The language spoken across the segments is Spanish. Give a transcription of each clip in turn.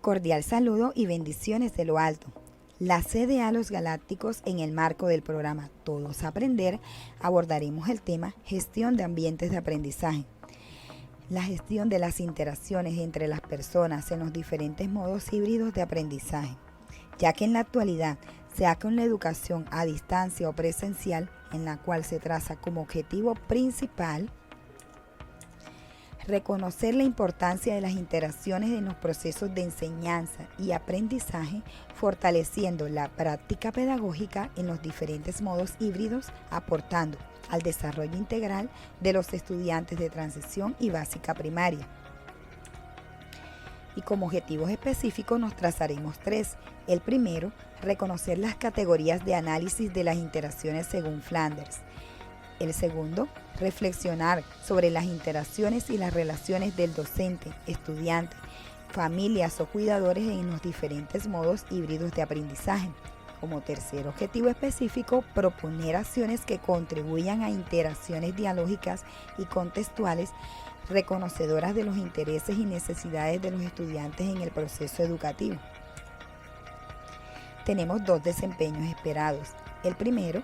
Cordial saludo y bendiciones de lo alto. La CDA Los Galácticos, en el marco del programa Todos Aprender, abordaremos el tema Gestión de ambientes de aprendizaje. La gestión de las interacciones entre las personas en los diferentes modos híbridos de aprendizaje, ya que en la actualidad, sea con la educación a distancia o presencial, en la cual se traza como objetivo principal reconocer la importancia de las interacciones en los procesos de enseñanza y aprendizaje, fortaleciendo la práctica pedagógica en los diferentes modos híbridos, aportando al desarrollo integral de los estudiantes de transición y básica primaria. Y como objetivos específicos nos trazaremos 3. El primero, reconocer las categorías de análisis de las interacciones según Flanders. El segundo, reflexionar sobre las interacciones y las relaciones del docente, estudiante, familias o cuidadores en los diferentes modos híbridos de aprendizaje. Como tercer objetivo específico, proponer acciones que contribuyan a interacciones dialógicas y contextuales reconocedoras de los intereses y necesidades de los estudiantes en el proceso educativo. Tenemos 2 desempeños esperados. El primero,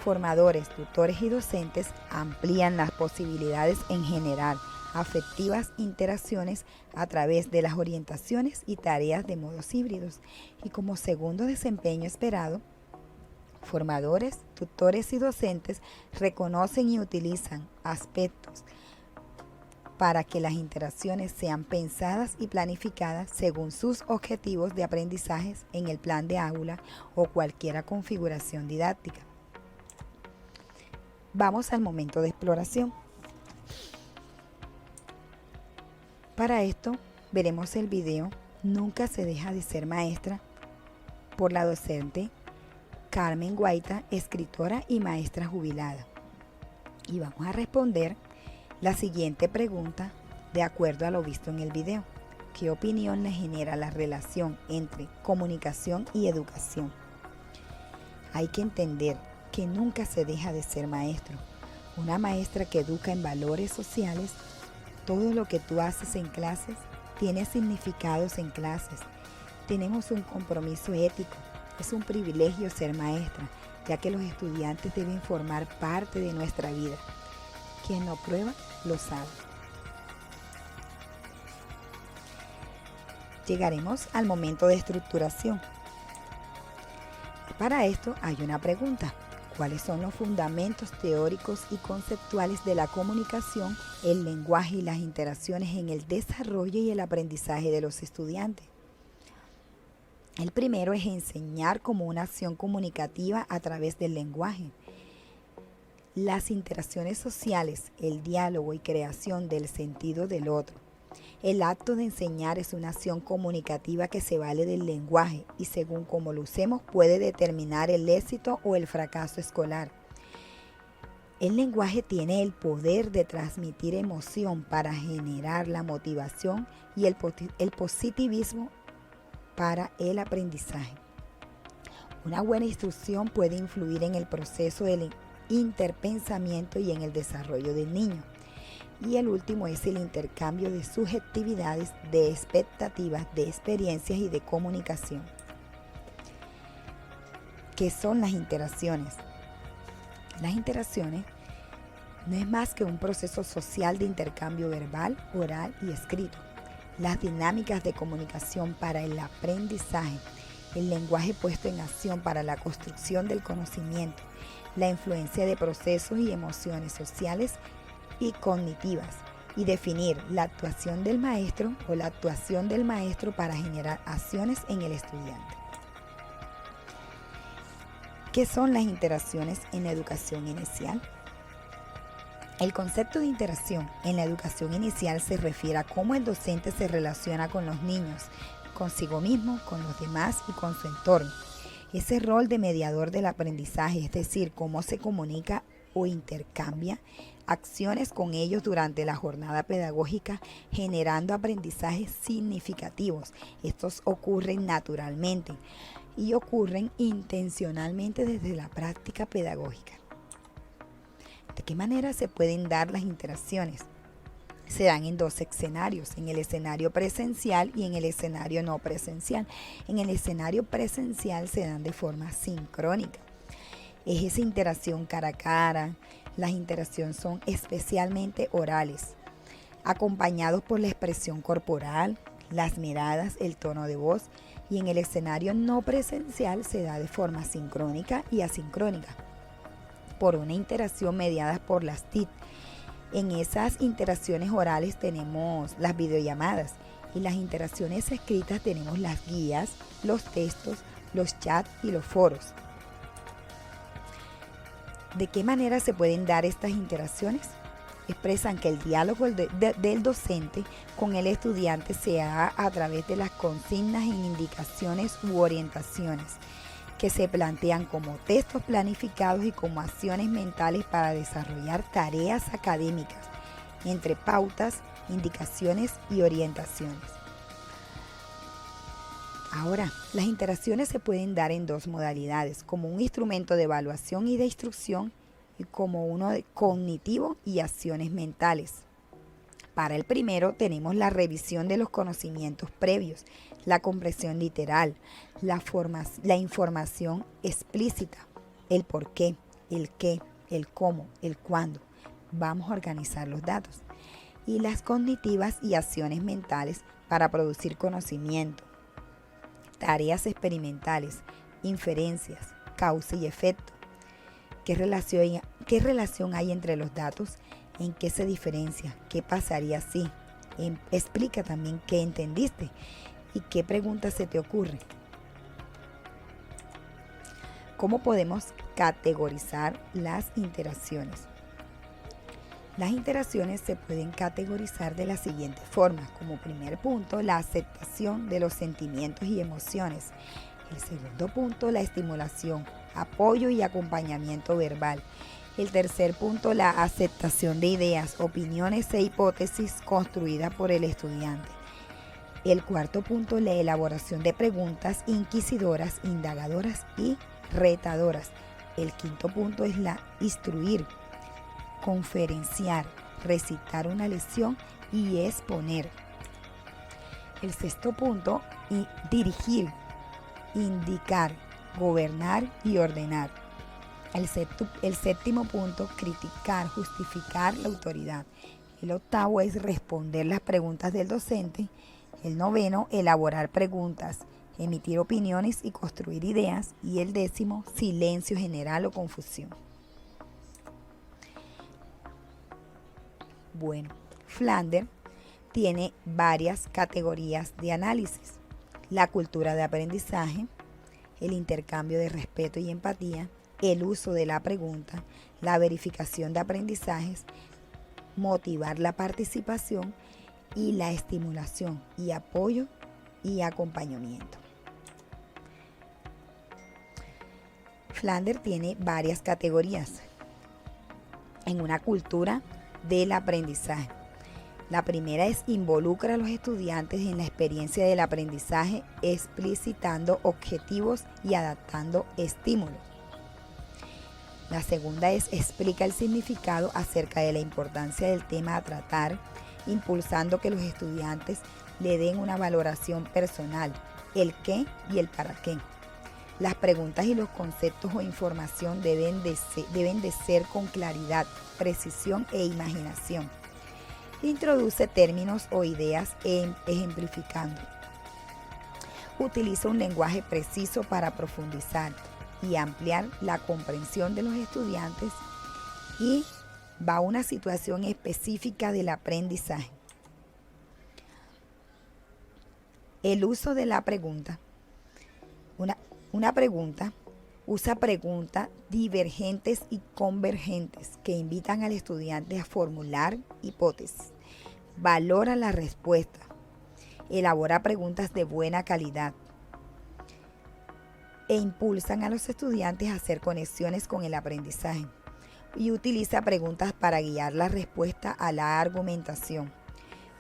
formadores, tutores y docentes amplían las posibilidades en generar afectivas interacciones a través de las orientaciones y tareas de modos híbridos. Y como segundo desempeño esperado, formadores, tutores y docentes reconocen y utilizan aspectos para que las interacciones sean pensadas y planificadas según sus objetivos de aprendizaje en el plan de aula o cualquier configuración didáctica. Vamos al momento de exploración. Para esto veremos el video Nunca se deja de ser maestra por la docente Carmen Guaita, escritora y maestra jubilada. Y vamos a responder la siguiente pregunta de acuerdo a lo visto en el video. ¿Qué opinión le genera la relación entre comunicación y educación? Hay que entender que nunca se deja de ser maestro. Una maestra que educa en valores sociales, todo lo que tú haces en clases tiene significados en clases. Tenemos un compromiso ético. Es un privilegio ser maestra, ya que los estudiantes deben formar parte de nuestra vida. Quien lo prueba, lo sabe. Llegaremos al momento de estructuración. Para esto hay una pregunta. ¿Cuáles son los fundamentos teóricos y conceptuales de la comunicación, el lenguaje y las interacciones en el desarrollo y el aprendizaje de los estudiantes? El primero es enseñar como una acción comunicativa a través del lenguaje. Las interacciones sociales, el diálogo y creación del sentido del otro. El acto de enseñar es una acción comunicativa que se vale del lenguaje y según cómo lo usemos puede determinar el éxito o el fracaso escolar. El lenguaje tiene el poder de transmitir emoción para generar la motivación y el positivismo para el aprendizaje. Una buena instrucción puede influir en el proceso del interpensamiento y en el desarrollo del niño. Y el último es el intercambio de subjetividades, de expectativas, de experiencias y de comunicación. ¿Qué son las interacciones? Las interacciones no es más que un proceso social de intercambio verbal, oral y escrito. Las dinámicas de comunicación para el aprendizaje, el lenguaje puesto en acción para la construcción del conocimiento, la influencia de procesos y emociones sociales y cognitivas, y definir la actuación del maestro o la actuación del maestro para generar acciones en el estudiante. ¿Qué son las interacciones en la educación inicial? El concepto de interacción en la educación inicial se refiere a cómo el docente se relaciona con los niños, consigo mismo, con los demás y con su entorno. Ese rol de mediador del aprendizaje, es decir, cómo se comunica o intercambia acciones con ellos durante la jornada pedagógica, generando aprendizajes significativos. Estos ocurren naturalmente y ocurren intencionalmente desde la práctica pedagógica. ¿De qué manera se pueden dar las interacciones? Se dan en dos escenarios, en el escenario presencial y en el escenario no presencial. En el escenario presencial se dan de forma sincrónica. Es esa interacción cara a cara. Las interacciones son especialmente orales, acompañados por la expresión corporal, las miradas, el tono de voz. Y en el escenario no presencial se da de forma sincrónica y asincrónica, por una interacción mediada por las TIC. En esas interacciones orales tenemos las videollamadas y las interacciones escritas tenemos las guías, los textos, los chats y los foros. ¿De qué manera se pueden dar estas interacciones? Expresan que el diálogo del docente con el estudiante se haga a través de las consignas e indicaciones u orientaciones que se plantean como textos planificados y como acciones mentales para desarrollar tareas académicas entre pautas, indicaciones y orientaciones. Ahora, las interacciones se pueden dar en dos modalidades, como un instrumento de evaluación y de instrucción y como uno de cognitivo y acciones mentales. Para el primero tenemos la revisión de los conocimientos previos, la comprensión literal, la información explícita, el por qué, el qué, el cómo, el cuándo. Vamos a organizar los datos. Y las cognitivas y acciones mentales para producir conocimiento, tareas experimentales, inferencias, causa y efecto. ¿Qué relación hay entre los datos? ¿En qué se diferencia? ¿Qué pasaría si? Explica también qué entendiste y qué preguntas se te ocurren. ¿Cómo podemos categorizar las interacciones? Las interacciones se pueden categorizar de la siguiente forma. Como primer punto, la aceptación de los sentimientos y emociones. El segundo punto, la estimulación, apoyo y acompañamiento verbal. El tercer punto, la aceptación de ideas, opiniones e hipótesis construidas por el estudiante. El cuarto punto, la elaboración de preguntas inquisidoras, indagadoras y retadoras. El quinto punto es la instruir, conferenciar, recitar una lección y exponer. El sexto punto, dirigir, indicar, gobernar y ordenar. El séptimo punto, criticar, justificar la autoridad. El octavo es responder las preguntas del docente. El noveno, elaborar preguntas, emitir opiniones y construir ideas. Y el décimo, silencio general o confusión. Bueno, Flanders tiene varias categorías de análisis: la cultura de aprendizaje, el intercambio de respeto y empatía, el uso de la pregunta, la verificación de aprendizajes, motivar la participación y la estimulación y apoyo y acompañamiento. Flanders tiene varias categorías en una cultura del aprendizaje. La primera es involucra a los estudiantes en la experiencia del aprendizaje, explicitando objetivos y adaptando estímulos. La segunda es explica el significado acerca de la importancia del tema a tratar, impulsando que los estudiantes le den una valoración personal, el qué y el para qué. Las preguntas y los conceptos o información deben de ser con claridad, precisión e imaginación. Introduce términos o ideas ejemplificando. Utiliza un lenguaje preciso para profundizar y ampliar la comprensión de los estudiantes y va a una situación específica del aprendizaje. El uso de la pregunta. Una pregunta usa preguntas divergentes y convergentes que invitan al estudiante a formular hipótesis. Valora la respuesta. Elabora preguntas de buena calidad e impulsan a los estudiantes a hacer conexiones con el aprendizaje. Y utiliza preguntas para guiar la respuesta a la argumentación.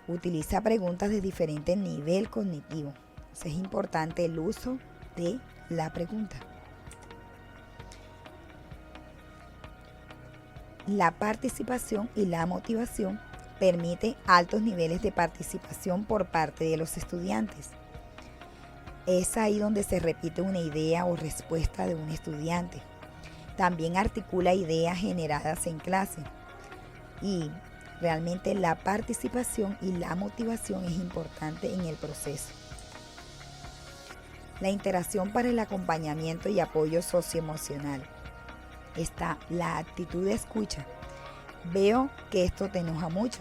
Utiliza preguntas de diferente nivel cognitivo. Entonces es importante el uso de la pregunta. La participación y la motivación permite altos niveles de participación por parte de los estudiantes. Es ahí donde se repite una idea o respuesta de un estudiante. También articula ideas generadas en clase. Y realmente la participación y la motivación es importante en el proceso. La interacción para el acompañamiento y apoyo socioemocional. Está la actitud de escucha. Veo que esto te enoja mucho.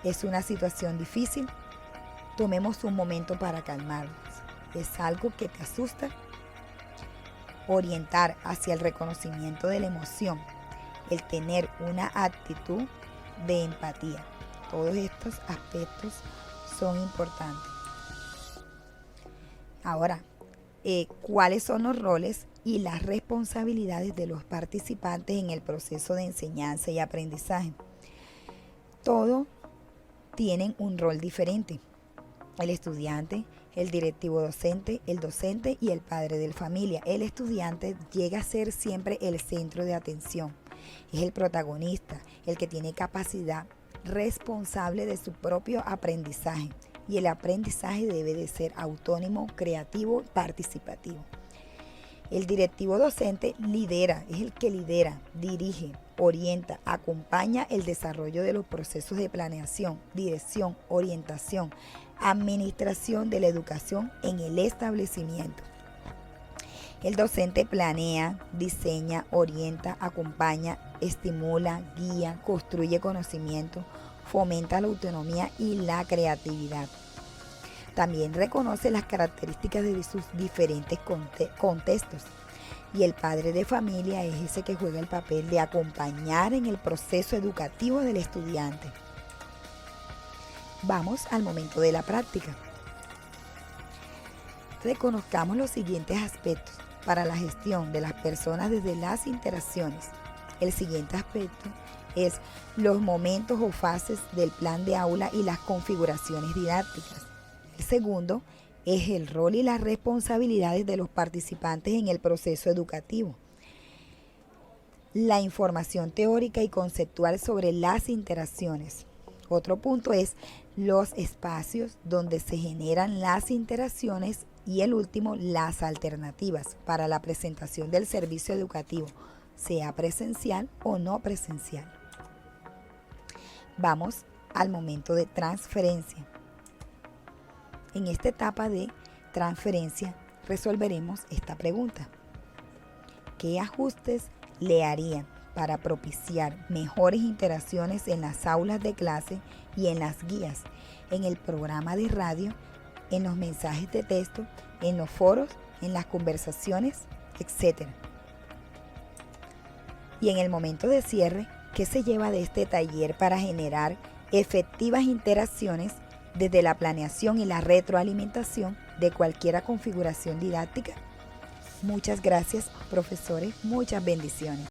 Es una situación difícil. Tomemos un momento para calmarnos. ¿Es algo que te asusta? Orientar hacia el reconocimiento de la emoción. El tener una actitud de empatía. Todos estos aspectos son importantes. Ahora, ¿cuáles son los roles y las responsabilidades de los participantes en el proceso de enseñanza y aprendizaje? Todos tienen un rol diferente. El estudiante, el directivo docente, el docente y el padre de familia. El estudiante llega a ser siempre el centro de atención. Es el protagonista, el que tiene capacidad responsable de su propio aprendizaje. Y el aprendizaje debe de ser autónomo, creativo y participativo. El directivo docente lidera, es el que lidera, dirige, orienta, acompaña el desarrollo de los procesos de planeación, dirección, orientación, administración de la educación en el establecimiento. El docente planea, diseña, orienta, acompaña, estimula, guía, construye conocimiento, fomenta la autonomía y la creatividad. También reconoce las características de sus diferentes contextos. Y el padre de familia es ese que juega el papel de acompañar en el proceso educativo del estudiante. Vamos al momento de la práctica. Reconozcamos los siguientes aspectos para la gestión de las personas desde las interacciones. El siguiente aspecto es los momentos o fases del plan de aula y las configuraciones didácticas. El segundo es el rol y las responsabilidades de los participantes en el proceso educativo. La información teórica y conceptual sobre las interacciones. Otro punto es los espacios donde se generan las interacciones y el último, las alternativas para la presentación del servicio educativo, sea presencial o no presencial. Vamos al momento de transferencia. En esta etapa de transferencia resolveremos esta pregunta. ¿Qué ajustes le harían para propiciar mejores interacciones en las aulas de clase y en las guías, en el programa de radio, en los mensajes de texto, en los foros, en las conversaciones, etcétera? Y en el momento de cierre, ¿qué se lleva de este taller para generar efectivas interacciones desde la planeación y la retroalimentación de cualquier configuración didáctica? Muchas gracias, profesores. Muchas bendiciones.